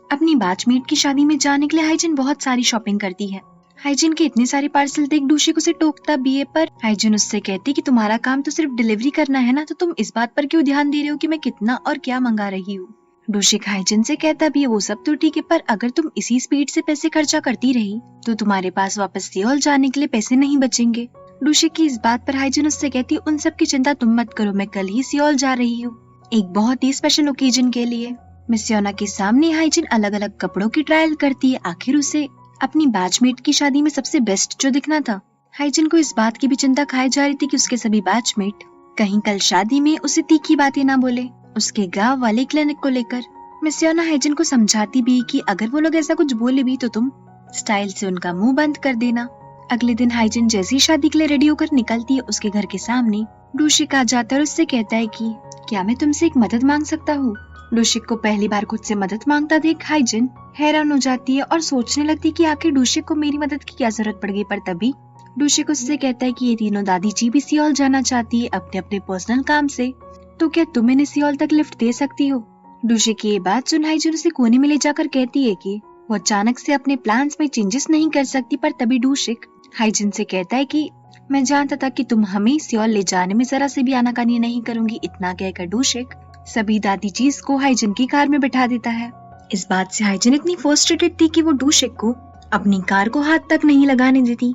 अपनी बैचमेट की शादी में जाने के लिए हाइजिन बहुत सारी शॉपिंग करती है। हाइजिन के इतने सारे पार्सल देख डूशिक उसे टोकता भी है, पर हाइजिन उससे कहती कि तुम्हारा काम तो सिर्फ डिलीवरी करना है ना, तो तुम इस बात पर क्यों ध्यान दे रहे हो कि मैं कितना और क्या मंगा रही हूँ। डूशिक हाइजिन से कहता भी है वो सब तो ठीक है, पर अगर तुम इसी स्पीड से पैसे खर्चा करती रही तो तुम्हारे पास वापस सियोल जाने के लिए पैसे नहीं बचेंगे। डूशिक की इस बात पर हाइजिन उससे कहती है उन सब की चिंता तुम मत करो, मैं कल ही सियोल जा रही हूँ, एक बहुत ही स्पेशल ओकेजन के लिए। मिस योना के सामने हाइजिन अलग अलग कपड़ों की ट्रायल करती है। आखिर उसे अपनी बैचमेट की शादी में सबसे बेस्ट जो दिखना था। हाइजिन को इस बात की भी चिंता खाई जा रही थी कि उसके सभी बैचमेट कहीं कल शादी में उसे तीखी बातें ना बोले उसके गांव वाले क्लिनिक को लेकर। मिस योना हाइजिन को समझाती भी कि अगर वो लोग ऐसा कुछ बोले भी तो तुम स्टाइल से उनका मुंह बंद कर देना। अगले दिन हाइजिन जैसी शादी के लिए रेडी होकर निकलती है, उसके घर के सामने डूशिक आ जाता है और उससे कहता है कि क्या मैं तुमसे एक मदद मांग सकता हूँ। डूशिक को पहली बार खुद से मदद मांगता देख हाइजिन हैरान हो जाती है और सोचने लगती कि आखिर डूशिक को मेरी मदद की क्या जरूरत पड़ गई। पर तभी डूशिक उससे कहता है कि ये तीनों दादी जी भी सियोल जाना चाहती है अपने अपने पर्सनल काम से, तो क्या तुम इन्हें सियोल तक लिफ्ट दे सकती हो। डूशिक की ये बात सुन हाइजिन उसे कोने में ले जाकर कहती है कि वो अचानक से अपने प्लान्स में चेंजेस नहीं कर सकती। पर तभी डूशिक हाइजिन से कहता है कि मैं जानता था कि तुम हमें सियोल ले जाने में जरा से भी आनाकानी नहीं करूंगी। इतना कहकर डूशिक सभी दादी जी को हाइजिन की कार में बैठा देता है। इस बात से हाइजिन इतनी फ्रस्ट्रेटेड थी कि वो डूशिक को अपनी कार को हाथ तक नहीं लगाने देती।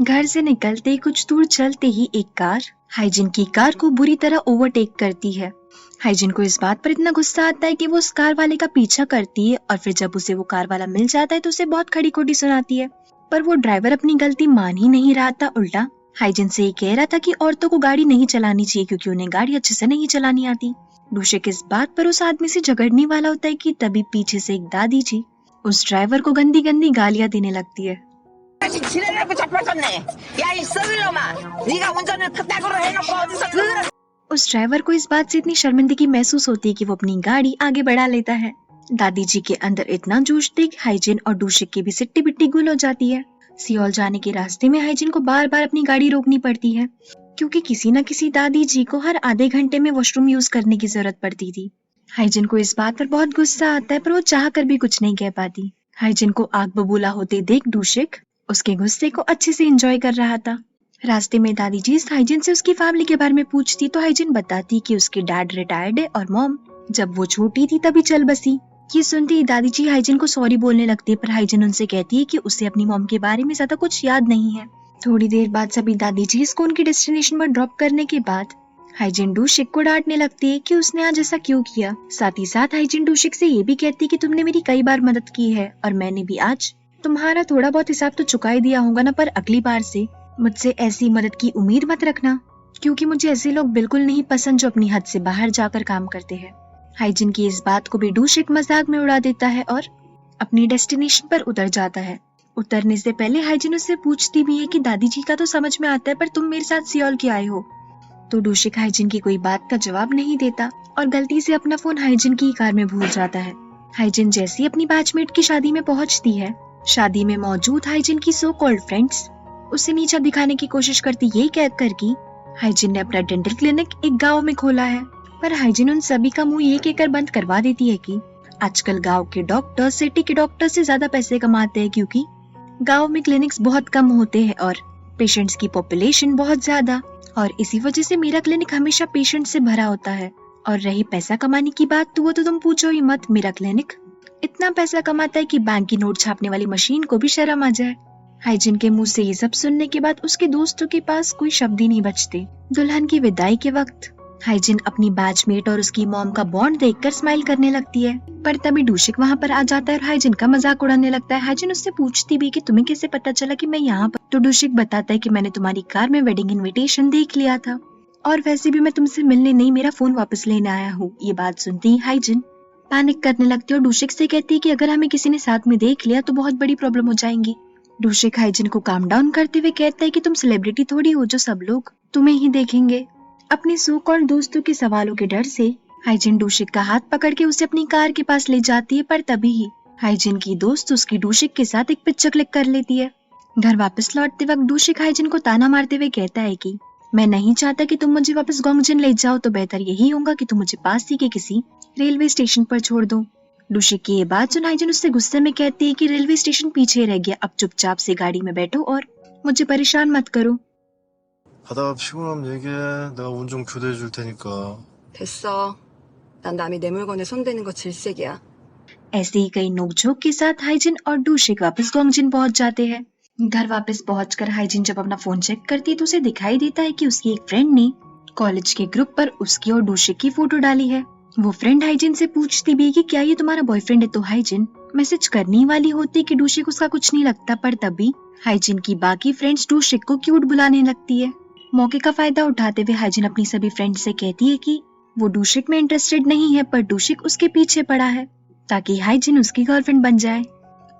घर से निकलते कुछ दूर चलते ही एक कार हाइजिन की कार को बुरी तरह ओवरटेक करती है। हाइजिन को इस बात पर इतना गुस्सा आता है कि वो उस कार वाले का पीछा करती है और फिर जब उसे वो कार वाला मिल जाता है तो उसे बहुत खड़ी खोटी सुनाती है। पर वो ड्राइवर अपनी गलती मान ही नहीं रहा था, उल्टा हाइजिन से ये कह रहा था कि औरतों को गाड़ी नहीं चलानी चाहिए क्योंकि उन्हें गाड़ी अच्छे से नहीं चलानी आती। डूशिक इस बात पर उस आदमी से झगड़ने वाला होता है कि तभी पीछे से एक दादी जी उस ड्राइवर को गंदी गंदी गालियां देने लगती है। उस ड्राइवर को इस बात से इतनी शर्मिंदगी महसूस होती है कि वो अपनी गाड़ी आगे बढ़ा लेता है। दादी जी के अंदर इतना जोश देख हाइजिन और डूशिक की भी सिट्टी बिट्टी गुल हो जाती है। सियोल जाने के रास्ते में हाइजिन को बार बार अपनी गाड़ी रोकनी पड़ती है क्योंकि किसी न किसी दादी जी को हर आधे घंटे में वॉशरूम यूज करने की जरूरत पड़ती थी। हाइजिन को इस बात पर बहुत गुस्सा आता है पर वो चाह कर भी कुछ नहीं कह पाती। हाइजिन को आग बबूला होते देख डूशिक उसके गुस्से को अच्छे से एंजॉय कर रहा था। रास्ते में दादी जी हाइजिन से उसकी फैमिली के बारे में पूछती तो हाइजिन बताती कि उसके डैड रिटायर्ड है और मॉम जब वो छोटी थी तभी चल बसी। ये सुनते ही दादी जी हाइजिन को सॉरी बोलने लगती है, पर हाइजिन उनसे कहती है कि उसे अपनी मॉम के बारे में ज्यादा कुछ याद नहीं है। थोड़ी देर बाद सभी दादी जी इसको उनकी डेस्टिनेशन पर ड्रॉप करने के बाद हाइजिन डूशिक को डांटने लगती है कि उसने आज ऐसा क्यों किया। साथ ही साथ हाइजिन डूशिक से ये भी कहती है कि तुमने मेरी कई बार मदद की है और मैंने भी आज तुम्हारा थोड़ा बहुत हिसाब तो चुका ही दिया होगा ना, पर अगली बार से मुझसे ऐसी मदद की उम्मीद मत रखना क्योंकि मुझे ऐसे लोग बिल्कुल नहीं पसंद जो अपनी हद से बाहर जाकर काम करते हैं। हाइजिन की इस बात को भी डूशिक मजाक में उड़ा देता है और अपनी डेस्टिनेशन पर उतर जाता है। उतरने से पहले हाइजिन उससे पूछती भी है कि दादी जी का तो समझ में आता है पर तुम मेरे साथ सियोल क्यों आए हो। तो डूशिक हाइजिन की कोई बात का जवाब नहीं देता और गलती से अपना फोन हाइजिन की कार में भूल जाता है। हाइजिन जैसी अपनी बैचमेट की शादी में पहुंचती है, शादी में मौजूद हाइजिन की सो कॉल्ड फ्रेंड्स उसे नीचा दिखाने की कोशिश करती ये कहकर कि हाइजिन ने अपना डेंटल क्लिनिक एक गाँव में खोला है। पर हाइजिन उन सभी का मुंह ये कहकर बंद करवा देती है कि आजकल गांव के डॉक्टर सिटी के डॉक्टर से ज्यादा पैसे कमाते हैं क्योंकि गांव में क्लिनिक्स बहुत कम होते हैं और पेशेंट्स की पॉपुलेशन बहुत ज्यादा, और इसी वजह से मेरा क्लिनिक हमेशा पेशेंट से भरा होता है। और रही पैसा कमाने की बात तो वो तो तुम पूछो ही मत, मेरा क्लिनिक इतना पैसा कमाता है कि बैंक की नोट छापने वाली मशीन को भी शर्म आ जाए। हाइजिन के मुंह से ये सब सुनने के बाद उसके दोस्तों के पास कोई शब्द ही नहीं बचते। दुल्हन की विदाई के वक्त हाइजिन अपनी बैचमेट और उसकी मॉम का बॉन्ड देखकर स्माइल करने लगती है, पर तभी डूशिक वहाँ पर आ जाता है और हाइजिन का मजाक उड़ाने लगता है। हाइजिन उससे पूछती भी कि तुम्हें कैसे पता चला कि मैं यहाँ पर। तो डूशिक बताता है कि मैंने तुम्हारी कार में वेडिंग इनविटेशन देख लिया था और वैसे भी मैं तुमसे मिलने नहीं, मेरा फोन वापस लेने आया हूँ। ये बात सुनती ही हाइजिन पैनिक करने लगती है और डूशिक से कहती है कि अगर हमें किसी ने साथ में देख लिया तो बहुत बड़ी प्रॉब्लम हो जाएंगी। डूशिक हाइजिन को काम डाउन करते हुए कहता है कि तुम सेलिब्रिटी थोड़ी हो जो सब लोग तुम्हें ही देखेंगे। अपने सो कॉल्ड दोस्तों के सवालों के डर से हाइजिन डूशिक का हाथ पकड़ के उसे अपनी कार के पास ले जाती है, पर तभी ही हाइजिन की दोस्त उसकी डूशिक के साथ एक पिक्चर क्लिक कर लेती है। घर वापस लौटते वक्त डूशिक हाइजिन को ताना मारते हुए कहता है कि मैं नहीं चाहता कि तुम मुझे वापस गोंगजिन ले जाओ, तो बेहतर यही होगा कि तुम मुझे पास ही के किसी रेलवे स्टेशन पर छोड़ दो। डूशिक की ये बात सुन हाइजिन उससे गुस्से में कहती है कि रेलवे स्टेशन पीछे रह गया, अब चुपचाप से गाड़ी में बैठो और मुझे परेशान मत करो। 가다가 피곤하면 얘기해. 내가 운 좀 교대해 줄 테니까. 됐어. 난 남이 내 물건에 손대는 거 질색이야. ऐसे ही कई नोकझोंक के साथ हाइजिन और डूशिक वापस गोंगजिन पहुंच जाते हैं। घर वापस पहुंचकर हाइजिन जब अपना फोन चेक करती है तो उसे दिखाई देता है कि उसकी एक फ्रेंड ने कॉलेज के ग्रुप पर उसकी और डूशिक की फोटो डाली है। वो फ्रेंड हाइजिन से पूछती भी है कि क्या ये तुम्हारा बॉयफ्रेंड है, तो हाइजिन मैसेज करने वाली होती कि डूशिक उसका कुछ नहीं लगता, पर तभी हाइजिन की बाकी फ्रेंड्स डूशिक को क्यूट बुलाने लगती है। मौके का फायदा उठाते हुए हाइजिन अपनी सभी फ्रेंड से कहती है कि वो डूशिक में इंटरेस्टेड नहीं है, पर डूशिक उसके पीछे पड़ा है ताकि हाइजिन उसकी गर्लफ्रेंड बन जाए।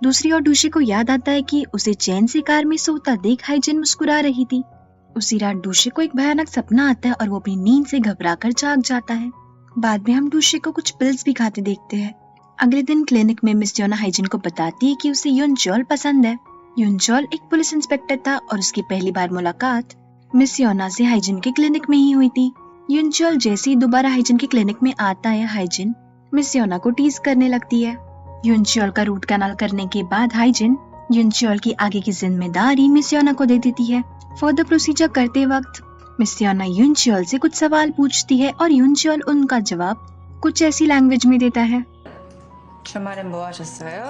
दूसरी ओर डूशिक को याद आता है कि उसे चैन से कार में सोता देख हाइजिन मुस्कुरा रही थी। उसी रात डूशिक को एक भयानक सपना आता है और वो अपनी नींद से घबराकर जाग जाता है। बाद में हम डूशिक को कुछ पिल्स भी खाते देखते हैं। अगले दिन क्लिनिक में मिस योना हाइजिन को बताती है कि उसे युनचोल पसंद है। युनचोल एक पुलिस इंस्पेक्टर था और उसकी पहली बार मुलाकात मिस योना से हाइजिन के क्लिनिक में ही हुई थी। युनचोल जैसे ही दोबारा हाइजिन के क्लिनिक में आता है, हाइजिन मिस योना को टीज करने लगती है। युनचोल का रूट कैनाल करने के बाद हाइजिन युनचोल की आगे की जिम्मेदारी मिस योना को दे देती है। फर्दर प्रोसीजर करते वक्त मिस योना युनचोल से कुछ सवाल पूछती है और युनचोल उनका जवाब कुछ ऐसी लैंग्वेज में देता है। 주말엔 뭐 하셨어요?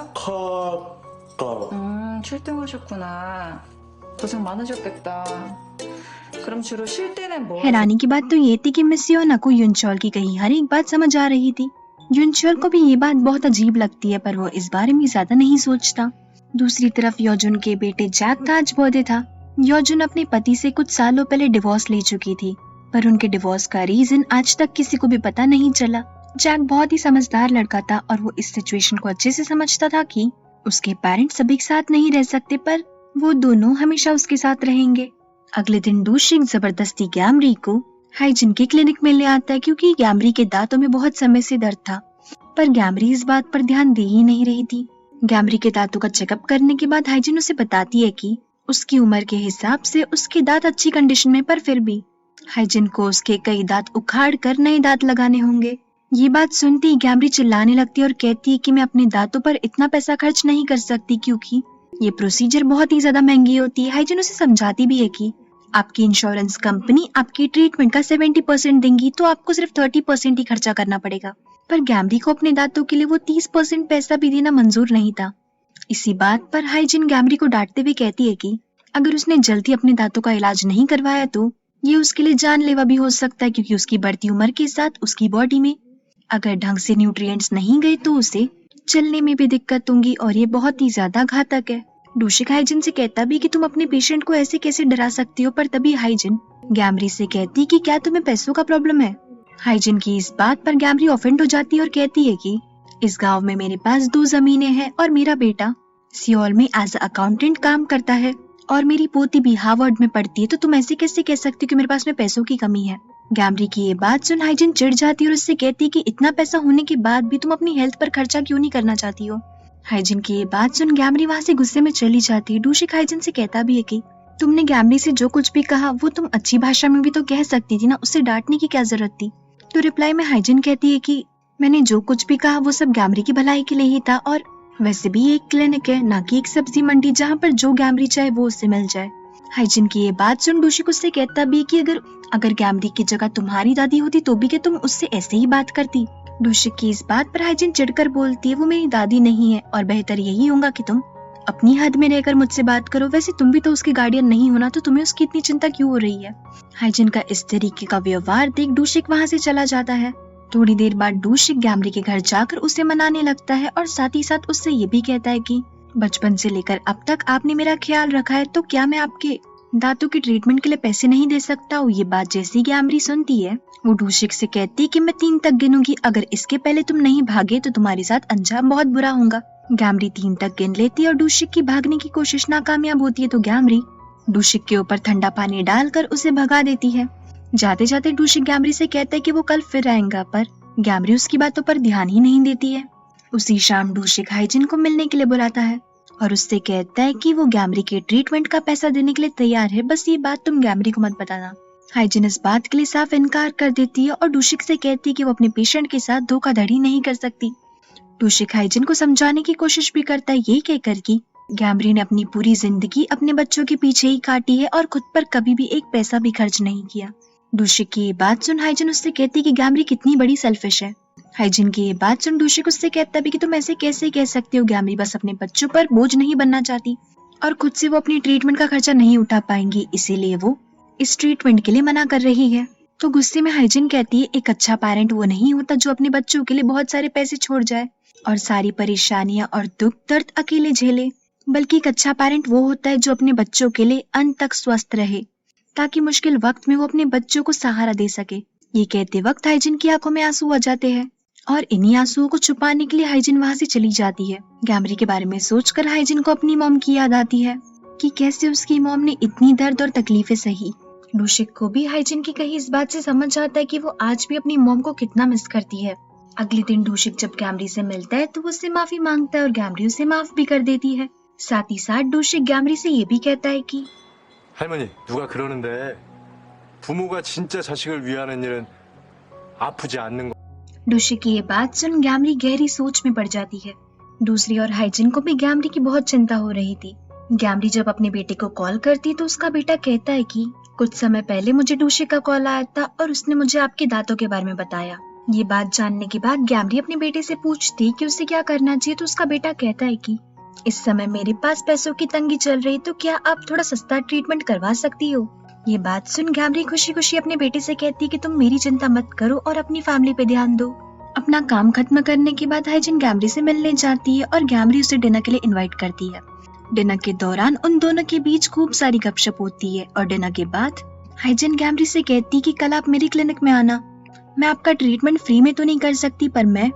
출동하셨구나. 고생 많으셨겠다. 그럼 주로 쉴 때는 뭐? हैरानी की बात तो ये थी कि मिस योना को युनचोल की कही हर एक बात समझ आ रही थी। युनचोल को भी ये बात बहुत अजीब लगती है, पर वो इस बारे में ज्यादा नहीं सोचता। दूसरी तरफ योजुन के बेटे जैक ताजबोदे था। योजुन अपने पति से कुछ सालों पहले डिवोर्स ले चुकी थी, पर उनके डिवोर्स का रीजन आज तक किसी को भी पता नहीं चला। जैक बहुत ही समझदार लड़का था और वो इस सिचुएशन को अच्छे से समझता था कि उसके पेरेंट्स सभी के साथ नहीं रह सकते, पर वो दोनों हमेशा उसके साथ रहेंगे। अगले दिन डूशिक जबरदस्ती गैमरी को हाइजिन के क्लिनिक में ले आता है क्योंकि गैमरी के दांतों में बहुत समय से दर्द था, पर गैमरी इस बात पर ध्यान दे ही नहीं रही थी। गैमरी के दांतों का चेकअप करने के बाद हाइजिन उसे बताती है कि उसकी उम्र के हिसाब से उसके दांत अच्छी कंडीशन में, पर फिर भी हाइजिन को उसके कई दांत उखाड़ कर नए दांत लगाने होंगे। ये बात सुनती ही गैमरी चिल्लाने लगती है और कहती है कि मैं अपने दांतों पर इतना पैसा खर्च नहीं कर सकती क्योंकि ये प्रोसीजर बहुत ही ज्यादा महंगी होती है। हाइजिन उसे समझाती भी है कि आपकी इंश्योरेंस कंपनी आपकी ट्रीटमेंट का 70% देंगी, तो आपको सिर्फ 30% ही खर्चा करना पड़ेगा। पर गैमरी को अपने दांतों के लिए वो 30% पैसा भी देना मंजूर नहीं था। इसी बात पर हाइजिन गैमरी को डांटते हुए कहती है कि अगर उसने जल्दी अपने दांतों का इलाज नहीं करवाया तो ये उसके लिए जानलेवा भी हो सकता है, क्योंकि उसकी बढ़ती उम्र के साथ उसकी बॉडी में अगर ढंग से न्यूट्रिएंट्स नहीं गए तो उसे चलने में भी दिक्कत होगी और ये बहुत ही ज्यादा घातक है। डूशिक हाइजिन से कहता भी कि तुम अपने पेशेंट को ऐसे कैसे डरा सकती हो, पर तभी हाइजिन गैमरी से कहती कि क्या तुम्हें पैसों का प्रॉब्लम है। हाइजिन की इस बात पर गैमरी ऑफेंड हो जाती है और कहती है कि इस गांव में मेरे पास 2 जमीनें हैं और मेरा बेटा सियोल में एज अकाउंटेंट काम करता है और मेरी पोती भी हार्वर्ड में पढ़ती है, तो तुम ऐसे कैसे कह सकती हो कि मेरे पास में पैसों की कमी है। गैमरी की ये बात सुन हाइजिन चिढ़ जाती है और उससे कहती कि इतना पैसा होने के बाद भी तुम अपनी हेल्थ पर खर्चा क्यों नहीं करना चाहती हो। हाइजिन की ये बात सुन गैमरी वहाँ से गुस्से में चली जाती है। डूशिक हाइजिन से कहता भी है कि तुमने गैमरी से जो कुछ भी कहा वो तुम अच्छी भाषा में भी तो कह सकती थी ना, उससे डांटने की क्या जरूरत थी। तो रिप्लाई में हाइजिन कहती है कि मैंने जो कुछ भी कहा वो सब गैमरी की भलाई के लिए ही था, और वैसे भी एक क्लिनिक है ना कि एक सब्जी मंडी जहाँ पर जो गैमरी चाहे वो उससे मिल जाए। हाइजिन की ये बात सुन डूशिक उससे कहता भी कि अगर गैमरी की जगह तुम्हारी दादी होती तो भी क्या तुम उससे ऐसे ही बात करती। डूशिक की इस बात पर हाइजिन चिढ़कर बोलती है वो मेरी दादी नहीं है और बेहतर यही होगा कि तुम अपनी हद में रहकर मुझसे बात करो। वैसे तुम भी तो उसके गार्डियन नहीं होना, तो तुम्हें उसकी इतनी चिंता क्यों हो रही है। हाइजिन का इस तरीके का व्यवहार देख डूशिक वहाँ से चला जाता है। थोड़ी देर बाद डूशिक गैमरी के घर जाकर उसे मनाने लगता है और साथ ही साथ उससे ये भी कहता है कि बचपन से लेकर अब तक आपने मेरा ख्याल रखा है, तो क्या मैं आपके दांतों की ट्रीटमेंट के लिए पैसे नहीं दे सकता हूँ। ये बात जैसी गैमरी सुनती है वो डूशिक से कहती कि मैं 3 तक गिनूंगी, अगर इसके पहले तुम नहीं भागे तो तुम्हारे साथ अंजाम बहुत बुरा होगा। गैमरी 3 तक गिन लेती है और डूशिक की भागने की कोशिश नाकामयाब होती है, तो गैमरी डूशिक के ऊपर ठंडा पानी डालकर उसे भगा देती है। जाते जाते डूशिक गैमरी से कहता है कि वो कल फिर आएगा, पर गैमरी उसकी बातों पर ध्यान ही नहीं देती है। उसी शाम डूशिक हाइजिन को मिलने के लिए बुलाता है और उससे कहता है कि वो गैमरी के ट्रीटमेंट का पैसा देने के लिए तैयार है, बस ये बात तुम गैमरी को मत बताना। हाइजिन इस बात के लिए साफ इनकार कर देती है और डूशिक से कहती है कि वो अपने पेशेंट के साथ धोखाधड़ी नहीं कर सकती। डूशिक हाइजिन को समझाने की कोशिश भी करता है, ये कहकर कि गैमरी ने अपनी पूरी जिंदगी अपने बच्चों के पीछे ही काटी है और खुद पर कभी भी एक पैसा भी खर्च नहीं किया। डूशिक की ये बात सुन हाइजिन उससे कहती कि गैमरी कितनी बड़ी सेल्फिश है। हाइजिन की ये बात सुन डूशिक उससे कहता भी कि तुम ऐसे कैसे कह सकते हो, गैमरी बस अपने बच्चों पर बोझ नहीं बनना चाहती और खुद से वो अपनी ट्रीटमेंट का खर्चा नहीं उठा पाएंगी, इसीलिए वो इस ट्रीटमेंट के लिए मना कर रही है। तो गुस्से में हाइजिन कहती है एक अच्छा पेरेंट वो नहीं होता जो अपने बच्चों के लिए बहुत सारे पैसे छोड़ जाए और सारी परेशानियां और दुख दर्द अकेले झेले, बल्कि एक अच्छा पेरेंट वो होता है जो अपने बच्चों के लिए अंत तक स्वस्थ रहे ताकि मुश्किल वक्त में वो अपने बच्चों को सहारा दे सके। ये कहते वक्त हाइजिन की आंखों में आंसू आ जाते हैं और इन्हीं आंसुओं को छुपाने के लिए हाइजिन वहां से चली जाती है। गैमरी के बारे में सोचकर हाइजिन को अपनी मॉम की याद आती है कि कैसे उसकी मॉम ने इतनी दर्द और तकलीफें सही। डूशिक को भी हाइजिन की कही इस बात से समझ आता है कि वो आज भी अपनी मॉम को कितना मिस करती है। अगले दिन डूशिक जब गैमरी से मिलता है तो वो उससे माफी मांगता है और गैमरी उसे माफ भी कर देती है। साथ ही साथ डूशिक गैमरी से ये भी कहता है कि 할머니, 누가 그러는데 부모가 진짜 자식을 위하는 일은 아프지 않는 거. डूशिक की ये बात सुन गैमरी गहरी सोच में पड़ जाती है। दूसरी ओर हाइजिन को भी गैमरी की बहुत चिंता हो रही थी। गैमरी जब अपने बेटे को कॉल करती तो उसका बेटा कहता है कि कुछ समय पहले मुझे डूशिक का कॉल आया था और उसने मुझे आपके दांतों के बारे में बताया। ये बात जानने के बाद गैमरी अपने बेटे से पूछती कि उसे क्या करना चाहिए तो उसका बेटा कहता है कि इस समय मेरे पास पैसों की तंगी चल रही, तो क्या आप थोड़ा सस्ता ट्रीटमेंट करवा सकती हो। ये बात सुन गैमरी खुशी खुशी अपने बेटे से कहती कि तुम मेरी चिंता मत करो और अपनी फैमिली पे ध्यान दो। अपना काम खत्म करने के बाद हाइजिन गैमरी से मिलने जाती है और गैमरी उसे डिनर के लिए इनवाइट करती है। डिनर के दौरान उन दोनों के बीच खूब सारी गपशप होती है और डिनर के बाद हाइजिन गैमरी से कहती कि कल आप मेरी क्लिनिक में आना। मैं आपका ट्रीटमेंट फ्री में तो नहीं कर सकती, पर मैं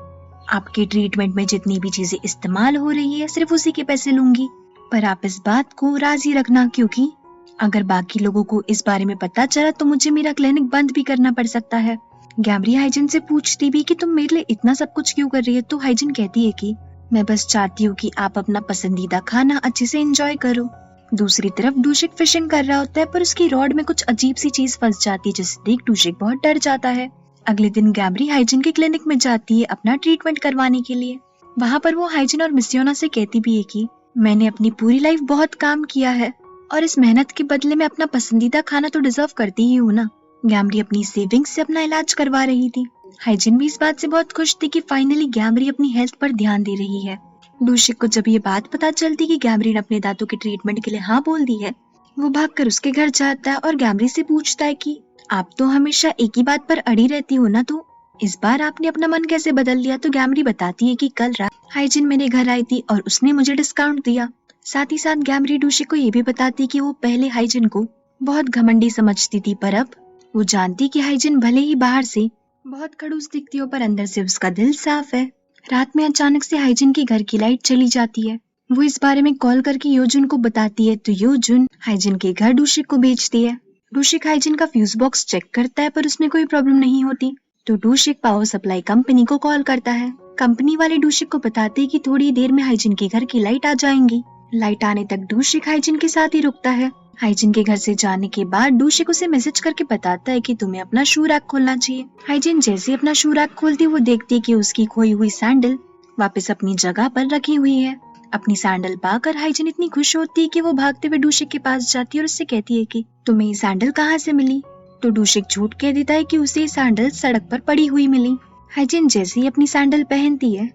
आपके ट्रीटमेंट में जितनी भी चीजें इस्तेमाल हो रही है सिर्फ उसी के पैसे लूंगी। पर आप इस बात को राजी रखना, क्योंकि अगर बाकी लोगों को इस बारे में पता चला तो मुझे मेरा क्लिनिक बंद भी करना पड़ सकता है। गैमरी हाइजिन से पूछती भी कि तुम मेरे लिए इतना सब कुछ क्यों कर रही है, तो हाइजिन कहती है कि मैं बस चाहती हूँ कि आप अपना पसंदीदा खाना अच्छे से एंजॉय करो। दूसरी तरफ डूशिक फिशिंग कर रहा होता है पर उसकी रॉड में कुछ अजीब सी चीज फंस जाती है जिसे देख डूशिक बहुत डर जाता है। अगले दिन गैमरी हाइजिन के क्लिनिक में जाती है अपना ट्रीटमेंट करवाने के लिए। वहाँ पर वो हाइजिन और मिसियोना से कहती भी है कि मैंने अपनी पूरी लाइफ बहुत काम किया है और इस मेहनत के बदले में अपना पसंदीदा खाना तो डिजर्व करती ही हूँ ना। गैमरी अपनी सेविंग्स से अपना इलाज करवा रही थी। हाइजिन भी इस बात से बहुत खुश थी कि फाइनली गैमरी अपनी हेल्थ पर ध्यान दे रही है। डूशिक को जब ये बात पता चलती कि गैमरी ने अपने दांतों के ट्रीटमेंट के लिए हाँ बोल दी है, वो भागकर उसके घर जाता है और गैमरी से पूछता है कि आप तो हमेशा एक ही बात पर अड़ी रहती हो ना, तो इस बार आपने अपना मन कैसे बदल लिया। तो गैमरी बताती है कि कल रात हाइजिन मेरे घर आई थी और उसने मुझे डिस्काउंट दिया। साथ ही साथ गैमरी डूशिक को ये भी बताती कि वो पहले हाइजिन को बहुत घमंडी समझती थी, पर अब वो जानती कि हाइजिन भले ही बाहर से बहुत खड़ूस दिखती हो पर अंदर से उसका दिल साफ है। रात में अचानक से हाइजिन के घर की लाइट चली जाती है। वो इस बारे में कॉल करके योजुन को बताती है तो योजुन हाइजिन के घर डूशिक को भेजती है। डूशिक हाइजिन का फ्यूज बॉक्स चेक करता है पर उसमें कोई प्रॉब्लम नहीं होती, तो डूशिक पावर सप्लाई कंपनी को कॉल करता है। कंपनी वाले डूशिक को बताते हैं कि थोड़ी देर में हाइजिन के घर की लाइट आ जाएंगी। लाइट आने तक डूशिक हाइजिन के साथ ही रुकता है। हाइजिन के घर से जाने के बाद डूशिक उसे मैसेज करके बताता है कि तुम्हें अपना शू रैक खोलना चाहिए। हाइजिन जैसे अपना शू रैक खोलती वो देखती है कि उसकी खोई हुई सैंडल वापस अपनी जगह पर रखी हुई है। अपनी सैंडल पाकर हाइजिन इतनी खुश होती है कि वो भागते हुए डूशिक के पास जाती है और उससे कहती है कि तुम्हें ये सैंडल कहाँ से मिली। तो डूशिक झूठ कह देता है कि उसे ये सैंडल सड़क पर पड़ी हुई मिली। हाइजिन जैसे ही अपनी सैंडल पहनती है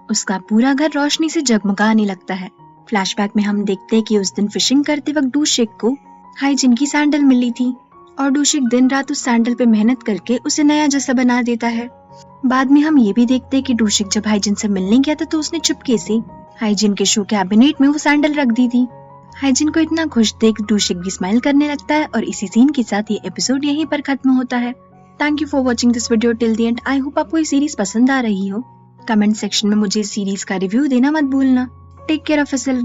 उसका पूरा घर रोशनी से जगमगाने लगता है। फ्लैशबैक में हम देखते हैं कि उस दिन फिशिंग करते वक्त डूशिक को हाइजिन की सैंडल मिली थी और डूशिक दिन रात उस सैंडल पे मेहनत करके उसे नया जैसा बना देता है। बाद में हम ये भी देखते हैं कि डूशिक जब हाइजिन से मिलने गया था तो उसने चुपके से हाइजिन के शू कैबिनेट में वो सैंडल रख दी थी। हाइजिन को इतना खुश देख डूशिक भी स्माइल करने लगता है और इसी सीन के साथ ये एपिसोड यहीं पर खत्म होता है। Thank you for watching this video till the end. I hope आपको ये सीरीज पसंद आ रही हो। कमेंट सेक्शन में मुझे इस सीरीज का रिव्यू देना मत भूलना। Take care of yourself.